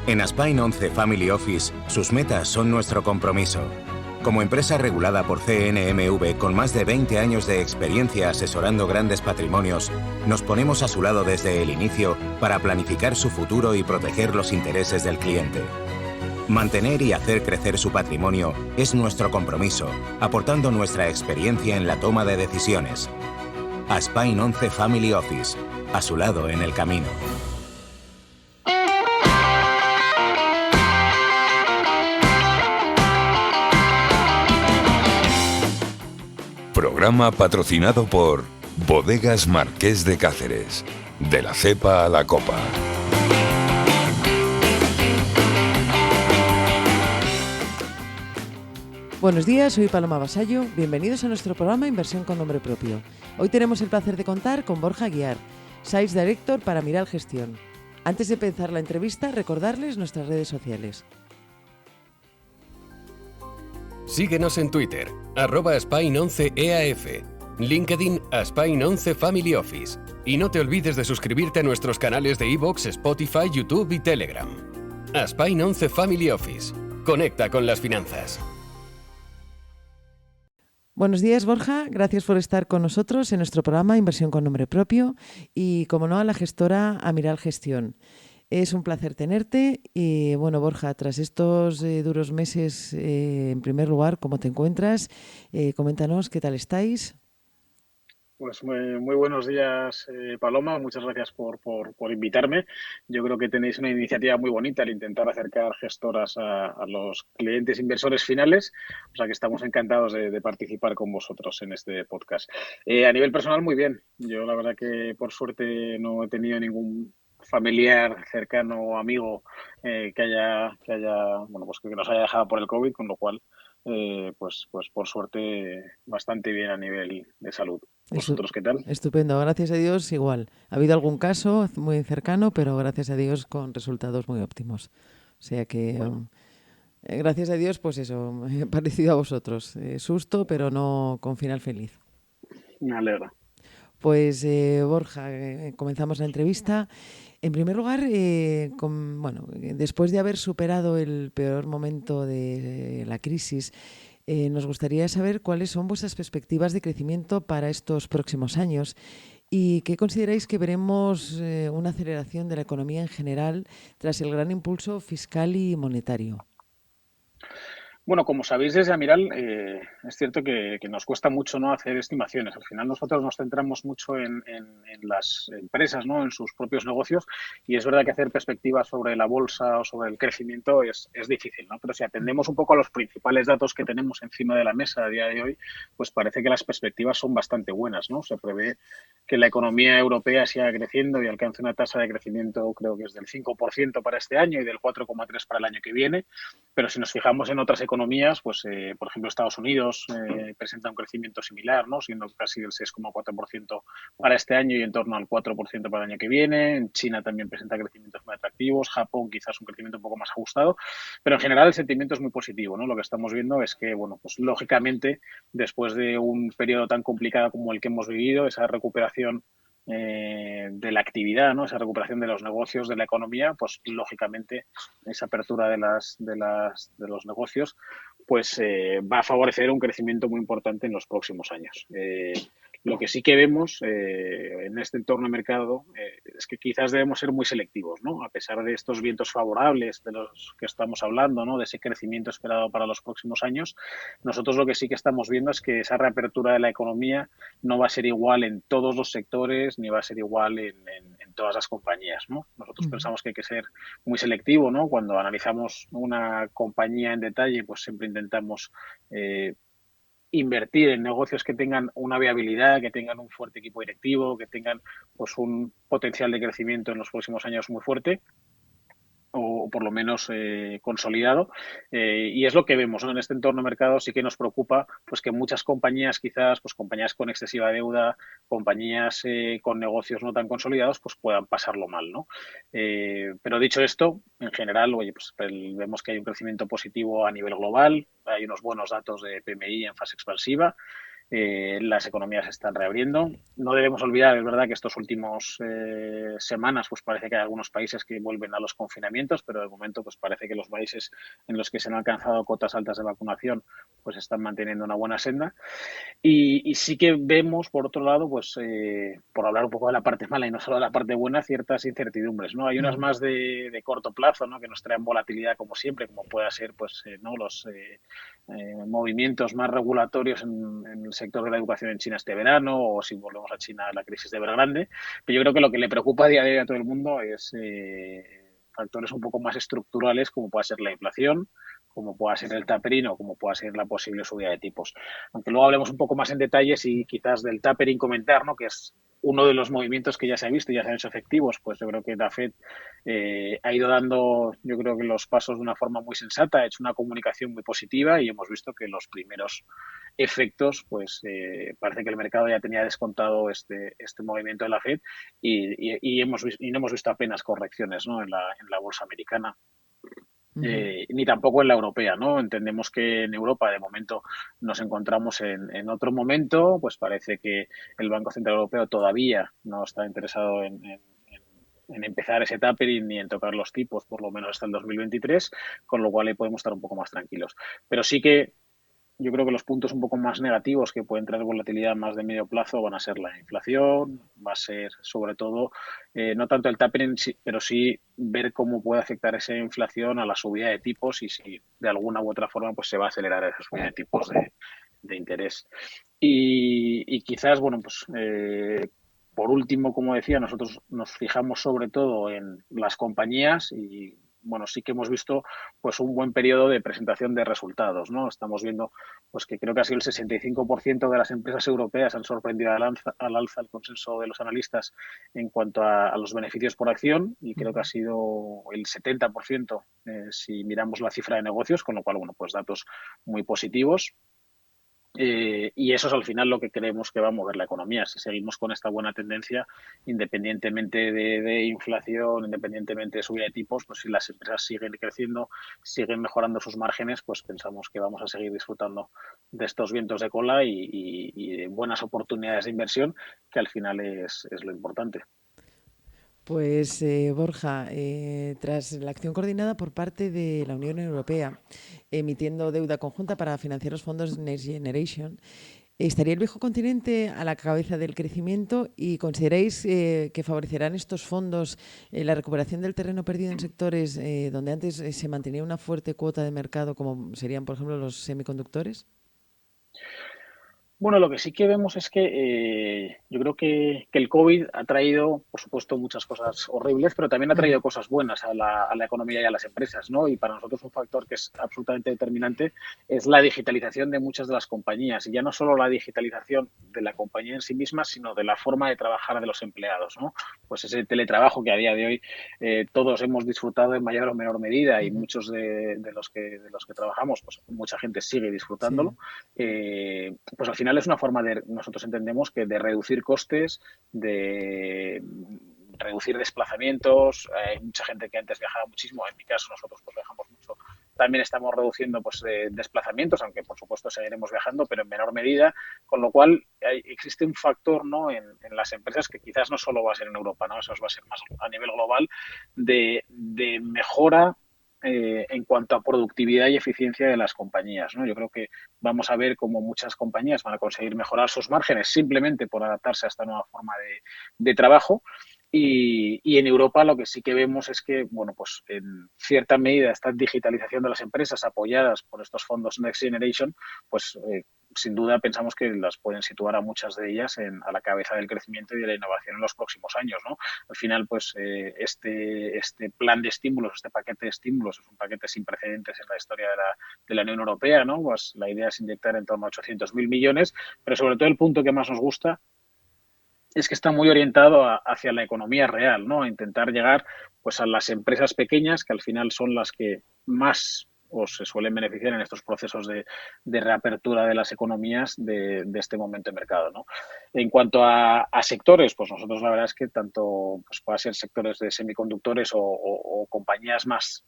En Aspine 11 Family Office, sus metas son nuestro compromiso. Como empresa regulada por CNMV con más de 20 años de experiencia asesorando grandes patrimonios, nos ponemos a su lado desde el inicio para planificar su futuro y proteger los intereses del cliente. Mantener y hacer crecer su patrimonio es nuestro compromiso, aportando nuestra experiencia en la toma de decisiones. Aspine 11 Family Office, a su lado en el camino. Programa patrocinado por Bodegas Marqués de Cáceres, de la cepa a la copa. Buenos días, soy Paloma Vasallo. Bienvenidos a nuestro programa Inversión con Nombre Propio. Hoy tenemos el placer de contar con Borja Aguiar, Sales Director para Amiral Gestión. Antes de empezar la entrevista, recordarles nuestras redes sociales. Síguenos en Twitter, @Aspine11EAF, LinkedIn Aspine11 Family Office. Y no te olvides de suscribirte a nuestros canales de iVoox, Spotify, YouTube y Telegram. Aspine11 Family Office. Conecta con las finanzas. Buenos días, Borja. Gracias por estar con nosotros en nuestro programa Inversión con Nombre Propio y, como no, a la gestora Amiral Gestión. Es un placer tenerte y, bueno, Borja, tras estos duros meses, en primer lugar, ¿cómo te encuentras? Coméntanos qué tal estáis. Pues muy buenos días, Paloma. Muchas gracias por invitarme. Yo creo que tenéis una iniciativa muy bonita al intentar acercar gestoras a los clientes inversores finales. O sea que estamos encantados de participar con vosotros en este podcast. A nivel personal, muy bien. Yo la verdad que por suerte no he tenido ningún familiar cercano o amigo que haya bueno, pues que nos haya dejado por el COVID, con lo cual pues por suerte bastante bien a nivel de salud. ¿Vosotros qué tal? Estupendo, gracias a Dios igual. Ha habido algún caso muy cercano, pero gracias a Dios con resultados muy óptimos. O sea que, Bueno, gracias a Dios, pues eso, parecido a vosotros. Susto, pero no con final feliz. me alegra. Pues Borja, comenzamos la entrevista. En primer lugar, después de haber superado el peor momento de la crisis, nos gustaría saber cuáles son vuestras perspectivas de crecimiento para estos próximos años y qué consideráis que veremos una aceleración de la economía en general tras el gran impulso fiscal y monetario. Bueno, como sabéis desde Amiral, es cierto que nos cuesta mucho no hacer estimaciones. Al final nosotros nos centramos mucho en las empresas, ¿no? En sus propios negocios, y es verdad que hacer perspectivas sobre la bolsa o sobre el crecimiento es difícil, ¿no? Pero si atendemos un poco a los principales datos que tenemos encima de la mesa a día de hoy, pues parece que las perspectivas son bastante buenas, ¿no? Se prevé que la economía europea siga creciendo y alcance una tasa de crecimiento, creo que es del 5% para este año y del 4,3% para el año que viene. Pero si nos fijamos en otras economías, pues por ejemplo Estados Unidos presenta un crecimiento similar, ¿no? Siendo casi del 6,4% para este año y en torno al 4% para el año que viene. En China también presenta crecimientos muy atractivos. Japón quizás un crecimiento un poco más ajustado. Pero en general el sentimiento es muy positivo, ¿no? Lo que estamos viendo es que, bueno, pues lógicamente después de un periodo tan complicado como el que hemos vivido, esa recuperación de la actividad, ¿no? Esa recuperación de los negocios, de la economía, pues lógicamente esa apertura de los negocios, pues va a favorecer un crecimiento muy importante en los próximos años. Lo que sí que vemos en este entorno de mercado es que quizás debemos ser muy selectivos, ¿no? A pesar de estos vientos favorables de los que estamos hablando, ¿no? De ese crecimiento esperado para los próximos años, nosotros lo que sí que estamos viendo es que esa reapertura de la economía no va a ser igual en todos los sectores ni va a ser igual en todas las compañías, ¿no? Nosotros pensamos que hay que ser muy selectivo, ¿no? Cuando analizamos una compañía en detalle, pues siempre intentamos invertir en negocios que tengan una viabilidad, que tengan un fuerte equipo directivo, que tengan pues un potencial de crecimiento en los próximos años muy fuerte o por lo menos consolidado, y es lo que vemos, ¿no? En este entorno de mercado sí que nos preocupa pues que muchas compañías, quizás pues compañías con excesiva deuda, compañías con negocios no tan consolidados, pues puedan pasarlo mal, ¿no? Pero dicho esto, en general, oye, pues vemos que hay un crecimiento positivo a nivel global, hay unos buenos datos de PMI en fase expansiva. las economías se están reabriendo. No debemos olvidar, es verdad que estos últimos semanas pues parece que hay algunos países que vuelven a los confinamientos, pero de momento pues parece que los países en los que se han alcanzado cotas altas de vacunación pues están manteniendo una buena senda. Y sí que vemos, por otro lado, pues por hablar un poco de la parte mala y no solo de la parte buena, ciertas incertidumbres, ¿no? Hay unas más de corto plazo, ¿no? Que nos traen volatilidad como siempre, como pueda ser, pues, ¿no? Los movimientos más regulatorios en el sector de la educación en China este verano, o si volvemos a China, la crisis de Evergrande. Pero yo creo que lo que le preocupa a día de hoy a todo el mundo es factores un poco más estructurales, como pueda ser la inflación, como pueda ser el tapering o como pueda ser la posible subida de tipos. Aunque luego hablemos un poco más en detalles y quizás del tapering comentar, ¿no? Que es uno de los movimientos que ya se ha visto y ya se han hecho efectivos, pues yo creo que la Fed ha ido dando, yo creo que los pasos de una forma muy sensata, ha hecho una comunicación muy positiva y hemos visto que los primeros efectos, pues parece que el mercado ya tenía descontado este movimiento de la Fed y no hemos visto apenas correcciones, ¿no? en la bolsa americana. Ni tampoco en la europea, ¿no? Entendemos que en Europa de momento nos encontramos en otro momento, pues parece que el Banco Central Europeo todavía no está interesado en empezar ese tapering ni en tocar los tipos, por lo menos hasta el 2023, con lo cual ahí podemos estar un poco más tranquilos. Pero sí que yo creo que los puntos un poco más negativos que pueden traer volatilidad más de medio plazo van a ser la inflación, va a ser sobre todo, no tanto el tapering, pero sí ver cómo puede afectar esa inflación a la subida de tipos y si de alguna u otra forma pues se va a acelerar esa subida de tipos de interés. Y quizás, bueno, pues por último, como decía, nosotros nos fijamos sobre todo en las compañías y bueno, sí que hemos visto pues un buen periodo de presentación de resultados, ¿no? Estamos viendo pues que creo que ha sido el 65% de las empresas europeas han sorprendido al alza el consenso de los analistas en cuanto a los beneficios por acción y creo que ha sido el 70% si miramos la cifra de negocios, con lo cual, bueno, pues datos muy positivos. Y eso es al final lo que creemos que va a mover la economía. Si seguimos con esta buena tendencia, independientemente de inflación, independientemente de subida de tipos, pues si las empresas siguen creciendo, siguen mejorando sus márgenes, pues pensamos que vamos a seguir disfrutando de estos vientos de cola y de buenas oportunidades de inversión, que al final es lo importante. Pues Borja, tras la acción coordinada por parte de la Unión Europea, emitiendo deuda conjunta para financiar los fondos Next Generation, ¿estaría el viejo continente a la cabeza del crecimiento y consideráis que favorecerán estos fondos la recuperación del terreno perdido en sectores donde antes se mantenía una fuerte cuota de mercado, como serían, por ejemplo, los semiconductores? Bueno, lo que sí que vemos es que yo creo que el COVID ha traído, por supuesto, muchas cosas horribles, pero también ha traído cosas buenas a la economía y a las empresas, ¿no? Y para nosotros un factor que es absolutamente determinante es la digitalización de muchas de las compañías. Y ya no solo la digitalización de la compañía en sí misma, sino de la forma de trabajar de los empleados, ¿no? Pues ese teletrabajo que a día de hoy todos hemos disfrutado en mayor o menor medida y muchos de los que trabajamos, pues mucha gente sigue disfrutándolo. Sí. Pues al final es una forma de, nosotros entendemos que de reducir costes, de reducir desplazamientos. Hay mucha gente que antes viajaba muchísimo, en mi caso nosotros pues viajamos mucho. También estamos reduciendo pues desplazamientos, aunque por supuesto seguiremos viajando, pero en menor medida, con lo cual existe un factor, ¿no? en las empresas que quizás no solo va a ser en Europa, ¿no? Eso va a ser más a nivel global, de mejora en cuanto a productividad y eficiencia de las compañías, ¿no? Yo creo que vamos a ver cómo muchas compañías van a conseguir mejorar sus márgenes simplemente por adaptarse a esta nueva forma de trabajo. Y en Europa lo que sí que vemos es que, bueno, pues en cierta medida esta digitalización de las empresas apoyadas por estos fondos Next Generation, pues sin duda pensamos que las pueden situar a muchas de ellas a la cabeza del crecimiento y de la innovación en los próximos años, ¿no? Al final, pues este plan de estímulos, este paquete de estímulos es un paquete sin precedentes en la historia de la Unión Europea, ¿no? Pues la idea es inyectar en torno a 800.000 millones, pero sobre todo el punto que más nos gusta es que está muy orientado hacia la economía real, ¿no? A intentar llegar pues a las empresas pequeñas, que al final son las que más o se suelen beneficiar en estos procesos de reapertura de las economías de este momento de mercado, ¿no? En cuanto a sectores, pues nosotros la verdad es que tanto pues pueda ser sectores de semiconductores o compañías más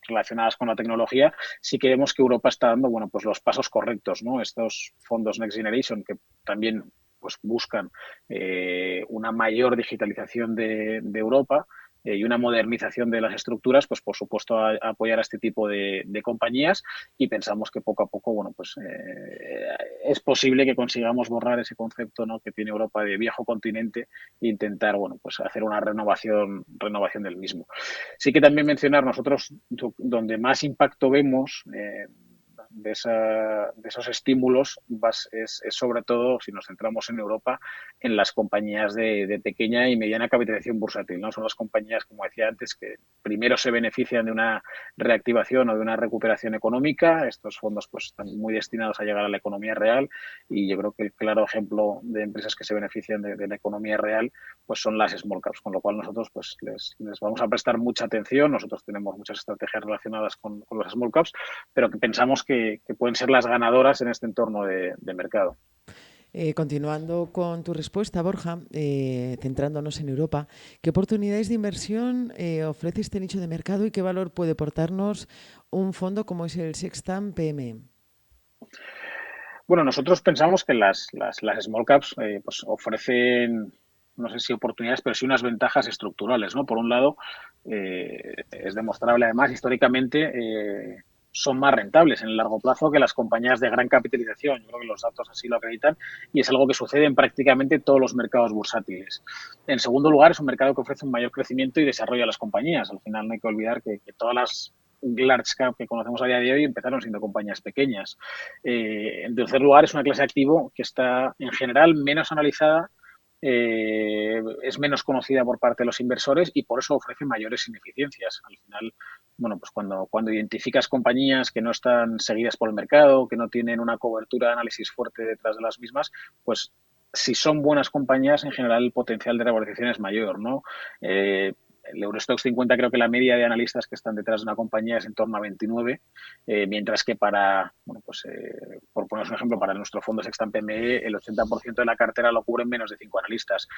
relacionadas con la tecnología, sí que vemos que Europa está dando, bueno, pues los pasos correctos, ¿no? Estos fondos Next Generation que también pues buscan una mayor digitalización de Europa y una modernización de las estructuras, pues por supuesto apoyar a este tipo de compañías, y pensamos que poco a poco, bueno, pues es posible que consigamos borrar ese concepto, ¿no?, que tiene Europa de viejo continente e intentar, bueno, pues hacer una renovación del mismo. Sí que también mencionar nosotros donde más impacto vemos de esos estímulos es sobre todo, si nos centramos en Europa, en las compañías de pequeña y mediana capitalización bursátil, ¿no? Son las compañías, como decía antes, que primero se benefician de una reactivación o de una recuperación económica. Estos fondos pues están muy destinados a llegar a la economía real, y yo creo que el claro ejemplo de empresas que se benefician de la economía real pues son las small caps, con lo cual nosotros pues les vamos a prestar mucha atención. Nosotros tenemos muchas estrategias relacionadas con las small caps, pero que pensamos que pueden ser las ganadoras en este entorno de mercado. Continuando con tu respuesta, Borja, centrándonos en Europa, ¿qué oportunidades de inversión ofrece este nicho de mercado y qué valor puede aportarnos un fondo como es el Sextam PME? Bueno, nosotros pensamos que las small caps pues ofrecen, no sé si oportunidades, pero sí unas ventajas estructurales, ¿no? Por un lado, es demostrable además históricamente, son más rentables en el largo plazo que las compañías de gran capitalización. Yo creo que los datos así lo acreditan, y es algo que sucede en prácticamente todos los mercados bursátiles. En segundo lugar, es un mercado que ofrece un mayor crecimiento y desarrollo a las compañías. Al final no hay que olvidar que todas las large cap que conocemos a día de hoy empezaron siendo compañías pequeñas. En tercer lugar, es una clase de activo que está en general menos analizada, es menos conocida por parte de los inversores y por eso ofrece mayores ineficiencias. Al final, bueno, pues cuando identificas compañías que no están seguidas por el mercado, que no tienen una cobertura de análisis fuerte detrás de las mismas, pues si son buenas compañías, en general el potencial de revalorización es mayor, ¿no? El Eurostoxx 50, creo que la media de analistas que están detrás de una compañía es en torno a 29, mientras que bueno, pues por poner un ejemplo, para nuestro fondo Sextam PME, el 80% de la cartera lo cubren menos de 5 analistas.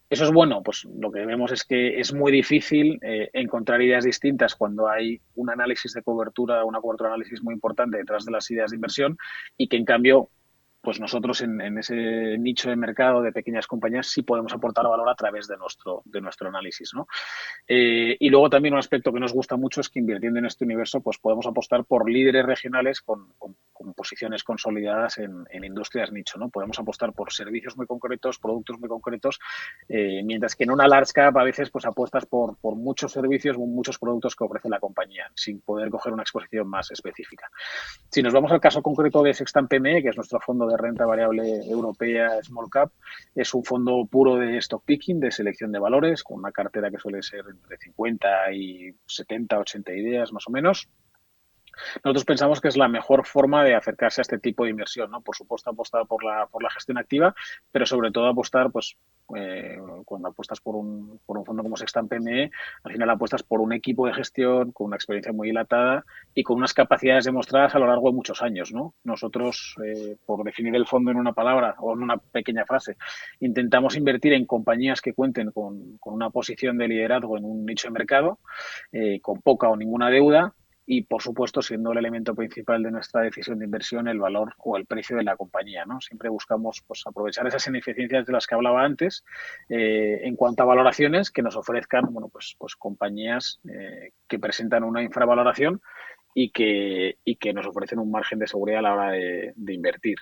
¿Eso es bueno? Pues lo que vemos es que es muy difícil encontrar ideas distintas cuando hay un análisis de cobertura, una cobertura de análisis muy importante detrás de las ideas de inversión, y que en cambio pues nosotros en ese nicho de mercado de pequeñas compañías sí podemos aportar valor a través de nuestro análisis, ¿no? Y luego también un aspecto que nos gusta mucho es que invirtiendo en este universo pues podemos apostar por líderes regionales con posiciones consolidadas en industrias nicho, ¿no? Podemos apostar por servicios muy concretos, productos muy concretos, mientras que en una large cap a veces pues apuestas por muchos servicios, muchos productos que ofrece la compañía, sin poder coger una exposición más específica. Si nos vamos al caso concreto de Sextam PME, que es nuestro fondo de renta variable europea Small Cap, es un fondo puro de stock picking, de selección de valores, con una cartera que suele ser entre 50 y 70, 80 ideas más o menos. Nosotros pensamos que es la mejor forma de acercarse a este tipo de inversión, ¿no? Por supuesto, apostar por la gestión activa, pero sobre todo apostar, pues, cuando apuestas por un fondo como Sextam PME, al final apuestas por un equipo de gestión con una experiencia muy dilatada y con unas capacidades demostradas a lo largo de muchos años, ¿no? Nosotros, por definir el fondo en una palabra o en una pequeña frase, intentamos invertir en compañías que cuenten con una posición de liderazgo en un nicho de mercado, con poca o ninguna deuda, y, por supuesto, siendo el elemento principal de nuestra decisión de inversión el valor o el precio de la compañía, ¿no? Siempre buscamos pues aprovechar esas ineficiencias de las que hablaba antes, en cuanto a valoraciones que nos ofrezcan, bueno, pues compañías que presentan una infravaloración y que nos ofrecen un margen de seguridad a la hora de invertir.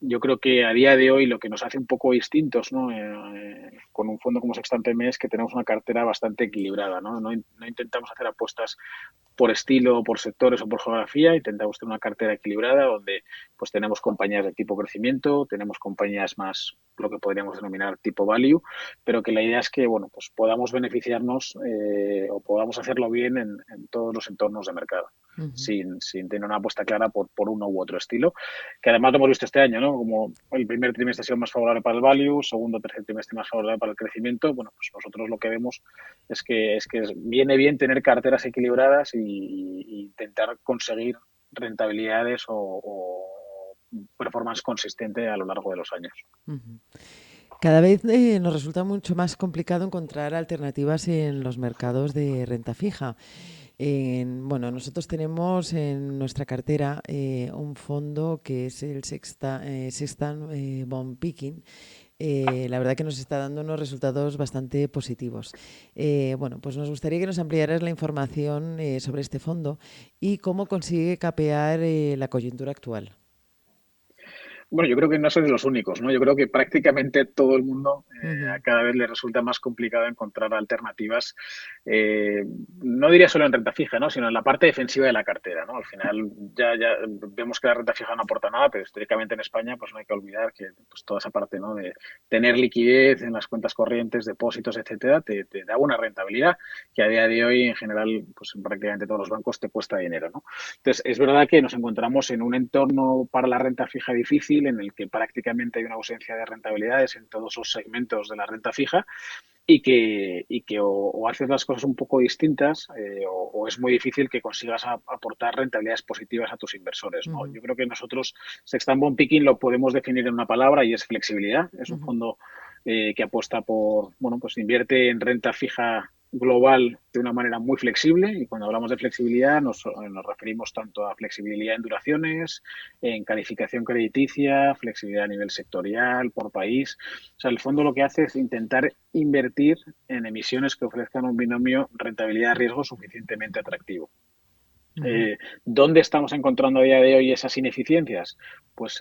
Yo creo que a día de hoy lo que nos hace un poco distintos, ¿no? Con un fondo como Sextam PME es que tenemos una cartera bastante equilibrada, ¿no? No intentamos hacer apuestas por estilo, por sectores o por geografía. Intentamos tener una cartera equilibrada donde pues tenemos compañías de tipo crecimiento, tenemos compañías más lo que podríamos denominar tipo value, pero que la idea es que, bueno, pues podamos beneficiarnos o podamos hacerlo bien en todos los entornos de mercado, sin tener una apuesta clara por uno u otro estilo, que además lo hemos visto este año, ¿no? Como el primer trimestre ha sido más favorable para el value, segundo, tercer trimestre más favorable para el crecimiento. Bueno, pues nosotros lo que vemos es que viene bien tener carteras equilibradas intentar conseguir rentabilidades o performance consistente a lo largo de los años. Ujú. Cada vez nos resulta mucho más complicado encontrar alternativas en los mercados de renta fija. Bueno, nosotros tenemos en nuestra cartera un fondo que es el Sextant Bond Picking. La verdad que nos está dando unos resultados bastante positivos. Bueno, pues nos gustaría que nos ampliaras la información sobre este fondo y cómo consigue capear la coyuntura actual. Bueno, yo creo que no sois los únicos, ¿no? Yo creo que prácticamente todo el mundo a Ujú, cada vez le resulta más complicado encontrar alternativas, eh, no diría solo en renta fija, ¿no? Sino en la parte defensiva de la cartera, ¿no? Al final ya vemos que la renta fija no aporta nada, pero históricamente en España pues no hay que olvidar que pues, toda esa parte, ¿no? De tener liquidez en las cuentas corrientes, depósitos, etcétera, te da una rentabilidad que a día de hoy en general pues en prácticamente todos los bancos te cuesta dinero, ¿no? Entonces, es verdad que nos encontramos en un entorno para la renta fija difícil, en el que prácticamente hay una ausencia de rentabilidades en todos los segmentos de la renta fija y que o haces las cosas un poco distintas o es muy difícil que consigas aportar rentabilidades positivas a tus inversores, ¿no? ujú, Yo creo que nosotros Sextant Bond Picking lo podemos definir en una palabra y es flexibilidad. Es un ujú, fondo que apuesta por, bueno, pues invierte en renta fija global de una manera muy flexible y cuando hablamos de flexibilidad nos referimos tanto a flexibilidad en duraciones, en calificación crediticia, flexibilidad a nivel sectorial, por país. O sea, el fondo lo que hace es intentar invertir en emisiones que ofrezcan un binomio rentabilidad-riesgo suficientemente atractivo. ujú, ¿Dónde estamos encontrando a día de hoy esas ineficiencias? Pues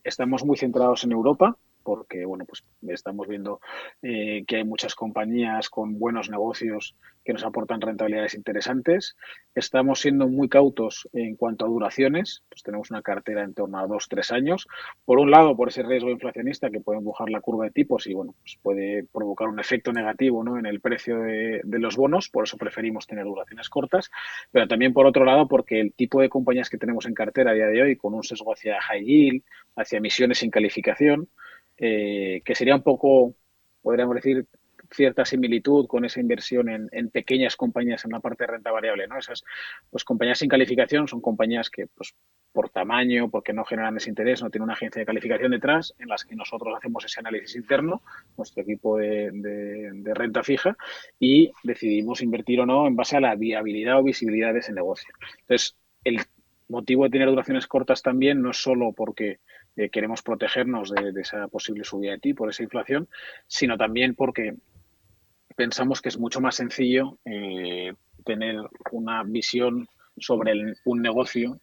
estamos muy centrados en Europa, porque bueno, pues estamos viendo que hay muchas compañías con buenos negocios que nos aportan rentabilidades interesantes. Estamos siendo muy cautos en cuanto a duraciones, pues tenemos una cartera en torno a 2 o 3 años. Por un lado, por ese riesgo inflacionista que puede empujar la curva de tipos y bueno, pues puede provocar un efecto negativo, ¿no? En el precio de los bonos, por eso preferimos tener duraciones cortas, pero también por otro lado porque el tipo de compañías que tenemos en cartera a día de hoy, con un sesgo hacia high yield, hacia emisiones sin calificación, que sería un poco, podríamos decir, cierta similitud con esa inversión en pequeñas compañías en la parte de renta variable, ¿no? Esas pues compañías sin calificación son compañías que pues por tamaño, porque no generan ese interés, no tienen una agencia de calificación detrás, en las que nosotros hacemos ese análisis interno, nuestro equipo de renta fija, y decidimos invertir o no en base a la viabilidad o visibilidad de ese negocio. Entonces, el motivo de tener duraciones cortas también no es solo porque queremos protegernos de esa posible subida de tipo, por esa inflación, sino también porque pensamos que es mucho más sencillo tener una visión sobre un negocio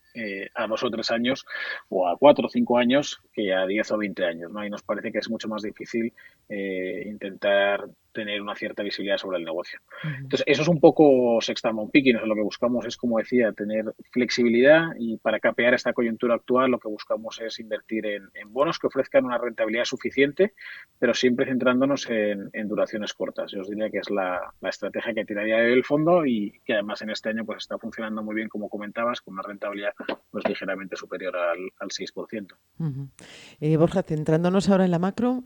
a 2 o 3 años o a 4 o 5 años que a 10 o 20 años, ¿no? Y nos parece que es mucho más difícil intentar tener una cierta visibilidad sobre el negocio. ujú. Entonces, eso es un poco Sextant Bond Picking. Lo que buscamos es, como decía, tener flexibilidad y para capear esta coyuntura actual lo que buscamos es invertir en bonos que ofrezcan una rentabilidad suficiente pero siempre centrándonos en duraciones cortas. Yo os diría que es la estrategia que tiene a día de hoy el fondo y que además en este año pues está funcionando muy bien, como comentabas, con una rentabilidad pues ligeramente superior al 6%. Ujú. Borja, centrándonos ahora en la macro,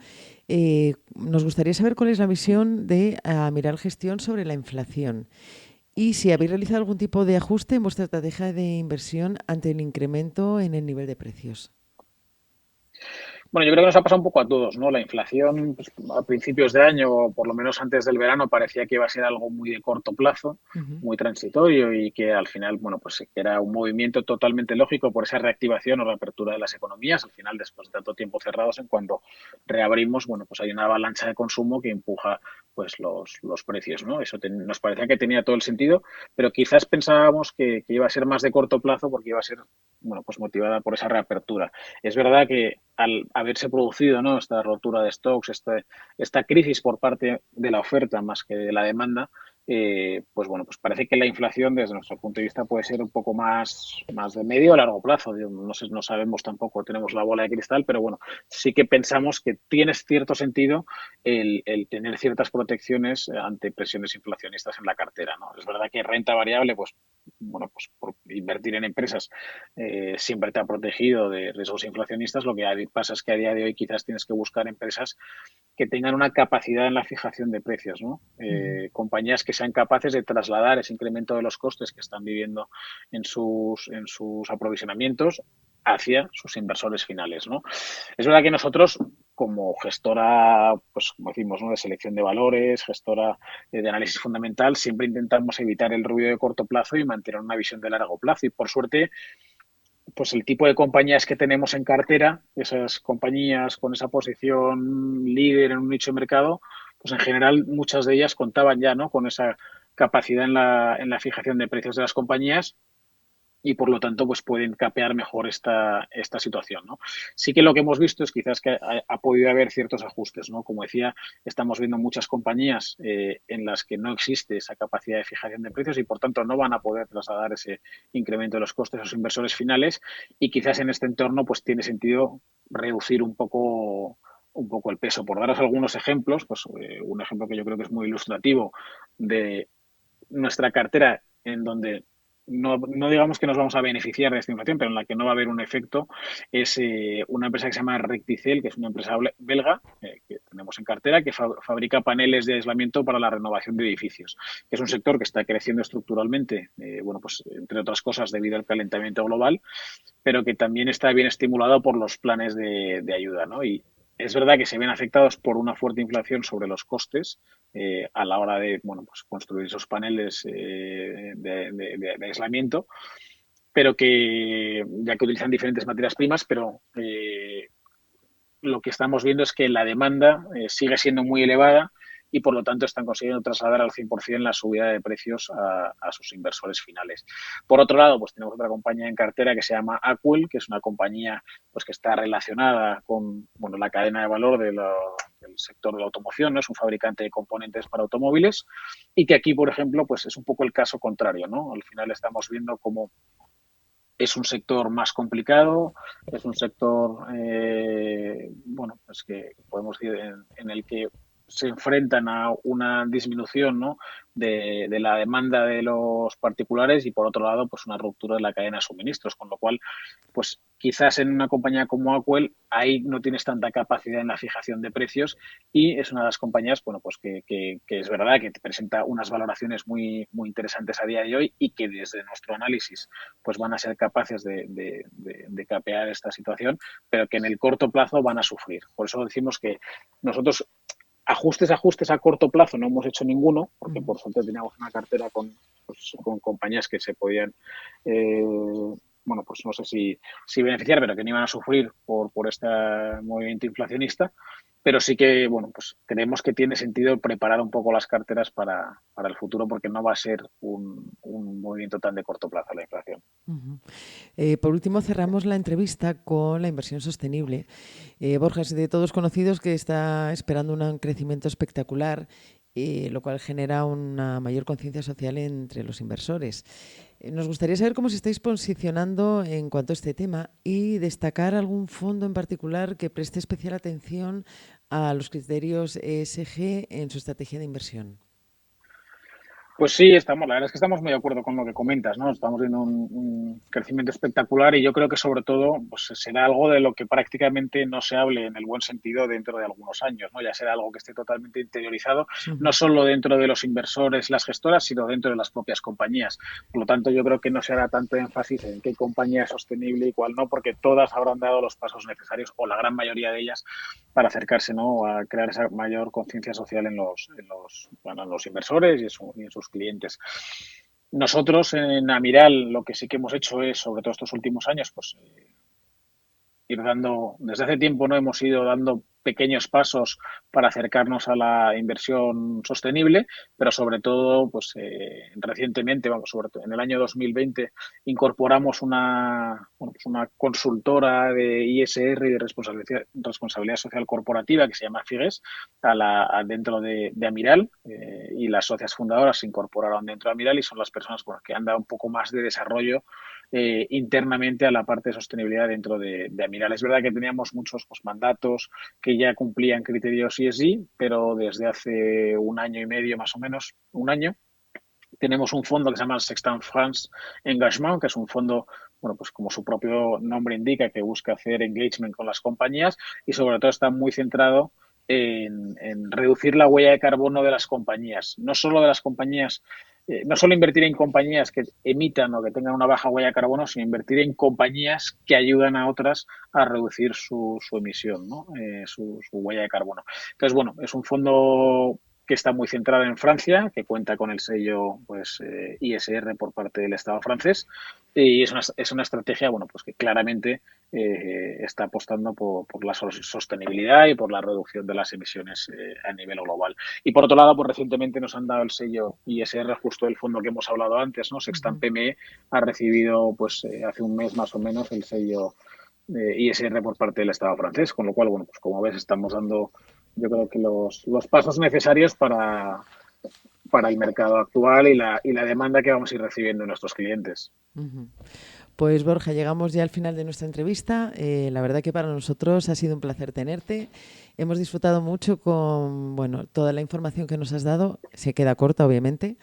nos gustaría saber cuál es la visión de Amiral Gestión sobre la inflación y si habéis realizado algún tipo de ajuste en vuestra estrategia de inversión ante el incremento en el nivel de precios. Bueno, yo creo que nos ha pasado un poco a todos, ¿no? La inflación pues, a principios de año, o por lo menos antes del verano, parecía que iba a ser algo muy de corto plazo, Ujú, muy transitorio y que al final, bueno, pues que era un movimiento totalmente lógico por esa reactivación o reapertura de las economías. Al final, después de tanto tiempo cerrados, en cuando reabrimos, bueno, pues hay una avalancha de consumo que empuja pues los precios, ¿no? Eso nos parecía que tenía todo el sentido, pero quizás pensábamos que iba a ser más de corto plazo porque iba a ser, bueno, pues motivada por esa reapertura. Es verdad que al haberse producido, ¿no? Esta rotura de stocks, esta crisis por parte de la oferta más que de la demanda, pues bueno, pues parece que la inflación desde nuestro punto de vista puede ser un poco más de medio o largo plazo. No sé, no sabemos tampoco, tenemos la bola de cristal, pero bueno, sí que pensamos que tiene cierto sentido el tener ciertas protecciones ante presiones inflacionistas en la cartera, ¿no? Es verdad que renta variable, pues bueno, pues invertir en empresas siempre te ha protegido de riesgos inflacionistas. Lo que pasa es que a día de hoy quizás tienes que buscar empresas que tengan una capacidad en la fijación de precios, ¿no? Compañías que sean capaces de trasladar ese incremento de los costes que están viviendo en sus aprovisionamientos hacia sus inversores finales, ¿no? Es verdad que nosotros, como gestora, pues como decimos, ¿no?, de selección de valores, gestora de análisis fundamental, siempre intentamos evitar el ruido de corto plazo y mantener una visión de largo plazo. Y por suerte, pues el tipo de compañías que tenemos en cartera, esas compañías con esa posición líder en un nicho de mercado, pues en general muchas de ellas contaban ya, ¿no?, con esa capacidad en la fijación de precios de las compañías y por lo tanto pues pueden capear mejor esta situación, ¿no? Sí que lo que hemos visto es quizás que ha podido haber ciertos ajustes, ¿no? Como decía, estamos viendo muchas compañías en las que no existe esa capacidad de fijación de precios y por tanto no van a poder trasladar ese incremento de los costes a sus inversores finales y quizás en este entorno pues tiene sentido reducir un poco el peso. Por daros algunos ejemplos, pues un ejemplo que yo creo que es muy ilustrativo de nuestra cartera en donde no digamos que nos vamos a beneficiar de esta inflación, pero en la que no va a haber un efecto, es una empresa que se llama Recticel, que es una empresa belga que tenemos en cartera, que fabrica paneles de aislamiento para la renovación de edificios, que es un sector que está creciendo estructuralmente, bueno, pues entre otras cosas debido al calentamiento global, pero que también está bien estimulado por los planes de ayuda, ¿no? Y es verdad que se ven afectados por una fuerte inflación sobre los costes a la hora de, bueno, pues construir esos paneles de aislamiento, pero que ya que utilizan diferentes materias primas, pero lo que estamos viendo es que la demanda sigue siendo muy elevada y por lo tanto están consiguiendo trasladar al 100% la subida de precios a sus inversores finales. Por otro lado, pues tenemos otra compañía en cartera que se llama Aquel, que es una compañía pues que está relacionada con, bueno, la cadena de valor del sector de la automoción, ¿no? Es un fabricante de componentes para automóviles y que aquí, por ejemplo, pues es un poco el caso contrario, ¿no? Al final estamos viendo cómo es un sector más complicado, es un sector, bueno, pues que podemos decir en el que se enfrentan a una disminución, ¿no?, de la demanda de los particulares y por otro lado pues una ruptura de la cadena de suministros, con lo cual pues quizás en una compañía como Aquel ahí no tienes tanta capacidad en la fijación de precios y es una de las compañías, bueno, pues que es verdad que te presenta unas valoraciones muy interesantes a día de hoy y que desde nuestro análisis pues van a ser capaces de capear esta situación, pero que en el corto plazo van a sufrir. Por eso decimos que nosotros ajustes a corto plazo no hemos hecho ninguno, porque por suerte teníamos una cartera pues, con compañías que se podían, bueno, pues no sé si beneficiar, pero que no iban a sufrir por este movimiento inflacionista. Pero sí que, bueno, pues creemos que tiene sentido preparar un poco las carteras para el futuro porque no va a ser un movimiento tan de corto plazo la inflación. Por último, cerramos la entrevista con la inversión sostenible. Borja, es de todos conocidos que está esperando un crecimiento espectacular, lo cual genera una mayor conciencia social entre los inversores. Nos gustaría saber cómo os estáis posicionando en cuanto a este tema y destacar algún fondo en particular que preste especial atención a los criterios ESG en su estrategia de inversión. Pues sí, la verdad es que estamos muy de acuerdo con lo que comentas, ¿no? Estamos viendo un crecimiento espectacular y yo creo que sobre todo pues será algo de lo que prácticamente no se hable en el buen sentido dentro de algunos años, ¿no? Ya será algo que esté totalmente interiorizado, no solo dentro de los inversores, las gestoras, sino dentro de las propias compañías. Por lo tanto, yo creo que no se hará tanto énfasis en qué compañía es sostenible y cuál no, porque todas habrán dado los pasos necesarios, o la gran mayoría de ellas, para acercarse, ¿no?, a crear esa mayor conciencia social en los inversores y en sus clientes. Nosotros en Amiral lo que sí que hemos hecho es, sobre todo estos últimos años, pues ir dando, desde hace tiempo no hemos ido dando pequeños pasos para acercarnos a la inversión sostenible, pero sobre todo, pues recientemente, sobre todo en el año 2020, incorporamos pues una consultora de ISR y de responsabilidad social corporativa que se llama FIGES dentro de Amiral y las socias fundadoras se incorporaron dentro de Amiral y son las personas con las que han dado un poco más de desarrollo internamente a la parte de sostenibilidad dentro de Amiral. Es verdad que teníamos muchos pues, mandatos que ya cumplían criterios ESG, pero desde hace un año y medio, más o menos, un año, Tenemos un fondo que se llama el Sextant France Engagement, que es un fondo, bueno, pues como su propio nombre indica, que busca hacer engagement con las compañías y sobre todo está muy centrado en reducir la huella de carbono de las compañías. No solo de las compañías, no solo invertir en compañías que emitan o que tengan una baja huella de carbono, sino invertir en compañías que ayudan a otras a reducir su emisión, ¿no? Su huella de carbono. Entonces, bueno, es un fondo que está muy centrada en Francia, que cuenta con el sello pues ISR por parte del Estado francés, y es una estrategia, bueno, pues que claramente está apostando por la sostenibilidad y por la reducción de las emisiones a nivel global. Y por otro lado, pues recientemente nos han dado el sello ISR, justo del fondo que hemos hablado antes, ¿no? Sextant PME ha recibido, pues hace un mes más o menos, el sello ISR por parte del Estado francés, con lo cual, bueno, pues como ves, estamos dando, yo creo que los pasos necesarios para el mercado actual y la demanda que vamos a ir recibiendo de nuestros clientes. Pues Borja, llegamos ya al final de nuestra entrevista. La verdad que para nosotros ha sido un placer tenerte. Hemos disfrutado mucho con toda la información que nos has dado. Se queda corta, obviamente,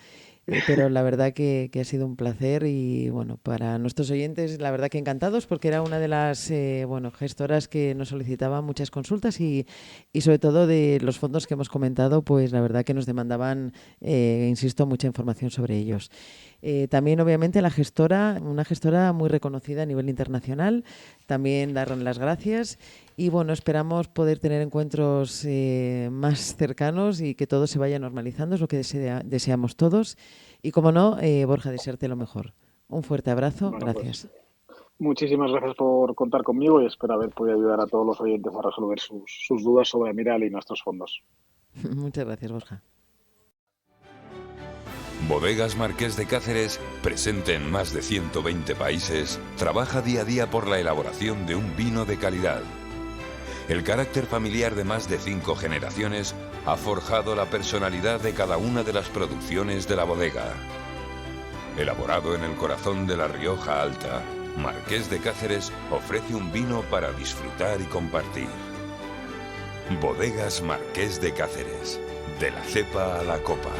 pero la verdad que ha sido un placer y bueno, para nuestros oyentes la verdad que encantados porque era una de las gestoras que nos solicitaban muchas consultas y sobre todo de los fondos que hemos comentado, pues la verdad que nos demandaban, insisto, mucha información sobre ellos. También obviamente una gestora muy reconocida a nivel internacional, también dar las gracias y bueno, esperamos poder tener encuentros más cercanos y que todo se vaya normalizando, es lo que deseamos todos y como no, Borja, desearte lo mejor. Un fuerte abrazo, Bueno, gracias. Pues, muchísimas gracias por contar conmigo y espero haber podido ayudar a todos los oyentes a resolver sus dudas sobre Amiral y nuestros fondos. Muchas gracias, Borja. Bodegas Marqués de Cáceres, presente en más de 120 países, trabaja día a día por la elaboración de un vino de calidad. El carácter familiar de más de 5 generaciones ha forjado la personalidad de cada una de las producciones de la bodega. Elaborado en el corazón de la Rioja Alta, Marqués de Cáceres ofrece un vino para disfrutar y compartir. Bodegas Marqués de Cáceres, de la cepa a la copa.